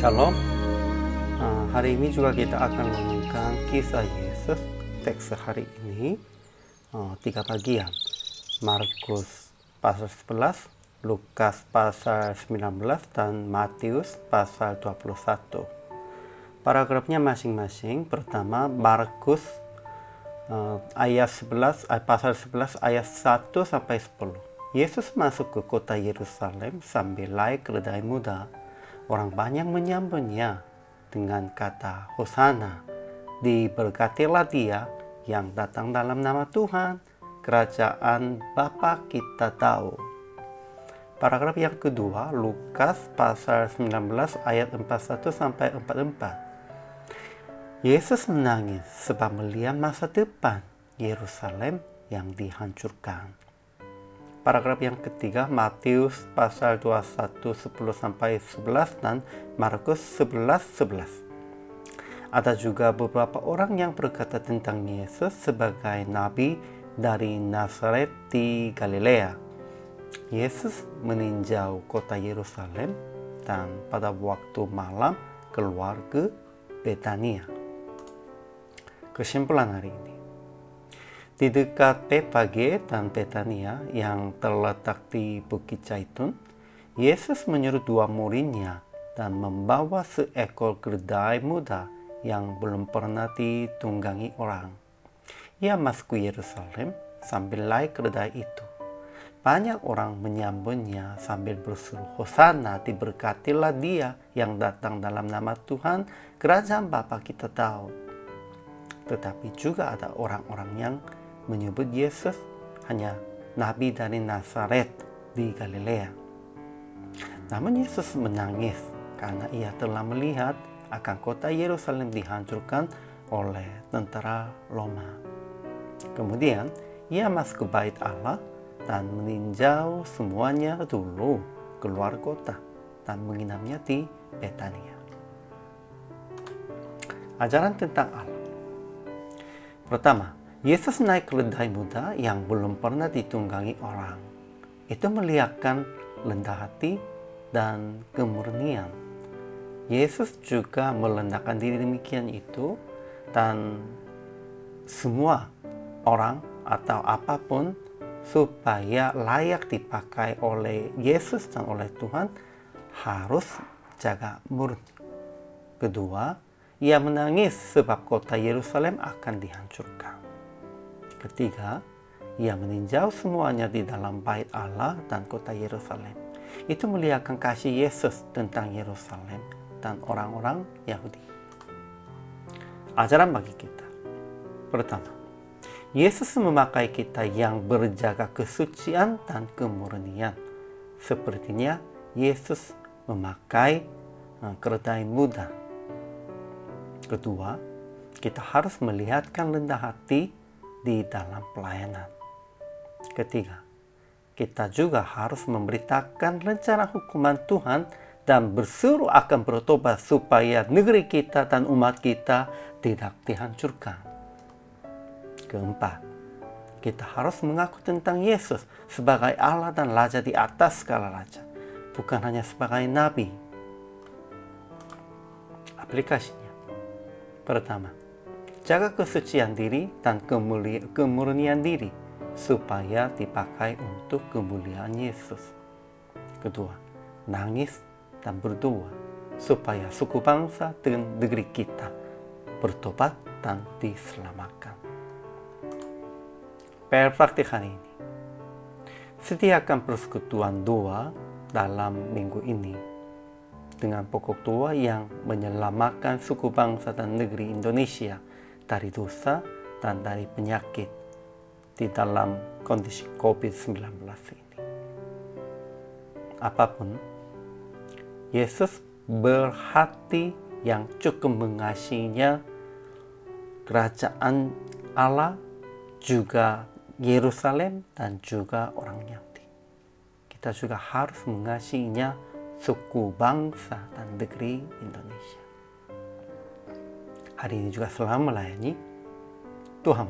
Shalom. Hari ini juga kita akan merenungkan kisah Yesus. Teks hari ini 3 bagian. Markus pasal 11, Lukas pasal 19, dan Matius pasal 21. Paragrafnya masing-masing. Pertama, Markus pasal 11 ayat 1 sampai 10. Yesus masuk ke kota Yerusalem sambil naik keledai muda. Orang banyak menyambutnya dengan kata Hosana, diberkatilah dia yang datang dalam nama Tuhan, kerajaan Bapa kita tahu. Paragraf yang kedua, Lukas pasal 19 ayat 41 sampai 44. Yesus menangis sebab melihat masa depan Yerusalem yang dihancurkan. Paragraf yang ketiga, Matius pasal 21 10 sampai 11 dan Markus 11. Ada juga beberapa orang yang berkata tentang Yesus sebagai nabi dari Nazaret di Galilea. Yesus meninjau kota Yerusalem dan pada waktu malam keluar ke Betania. Kesimpulan hari ini. Di dekat Betfage dan Betania yang terletak di Bukit Zaitun, Yesus menyuruh 2 muridnya dan membawa seekor keledai muda yang belum pernah ditunggangi orang. Ia masuk ke Yerusalem sambil naik keledai itu. Banyak orang menyambutnya sambil berseru, Hosana, diberkatilah dia yang datang dalam nama Tuhan, kerajaan Bapa kita tahu. Tetapi juga ada orang-orang yang menyebut Yesus hanya nabi dari Nazaret di Galilea. Namun Yesus menangis karena ia telah melihat akan kota Yerusalem dihancurkan oleh tentara Roma. Kemudian ia masuk ke bait Allah dan meninjau semuanya dulu keluar kota dan menginapnya di Betania. Ajaran tentang Allah. Pertama, Yesus naik keledai muda yang belum pernah ditunggangi orang. Itu melihatkan rendah hati dan kemurnian. Yesus juga melendahkan diri demikian itu, dan semua orang atau apapun supaya layak dipakai oleh Yesus dan oleh Tuhan harus jaga murni. Kedua, ia menangis sebab kota Yerusalem akan dihancurkan. Ketiga, ia meninjau semuanya di dalam bait Allah dan kota Yerusalem. Itu melihatkan kasih Yesus tentang Yerusalem dan orang-orang Yahudi. Ajaran bagi kita. Pertama, Yesus memakai kita yang berjaga kesucian dan kemurnian. Sepertinya Yesus memakai keledai muda. Kedua, kita harus melihatkan rendah hati di dalam pelayanan. Ketiga, kita juga harus memberitakan rencana hukuman Tuhan dan berseru akan bertobat supaya negeri kita dan umat kita tidak dihancurkan. Keempat, kita harus mengaku tentang Yesus sebagai Allah dan Raja di atas segala raja, bukan hanya sebagai nabi. Aplikasinya. Pertama, jaga kesucian diri dan kemurnian diri supaya dipakai untuk kemuliaan Yesus. Kedua, nangis dan berdoa supaya suku bangsa dan negeri kita bertobat dan diselamatkan. PR praktik hari ini. Sediakan persekutuan doa dalam minggu ini dengan pokok doa yang menyelamatkan suku bangsa dan negeri Indonesia dari dosa dan dari penyakit di dalam kondisi COVID-19 ini. Apapun, Yesus berhati yang cukup mengasihinya, kerajaan Allah, juga Yerusalem, dan juga orang Yahudi. Kita juga harus mengasihinya, suku bangsa dan negeri Indonesia. Hari ini juga selalu melayani. Tuhan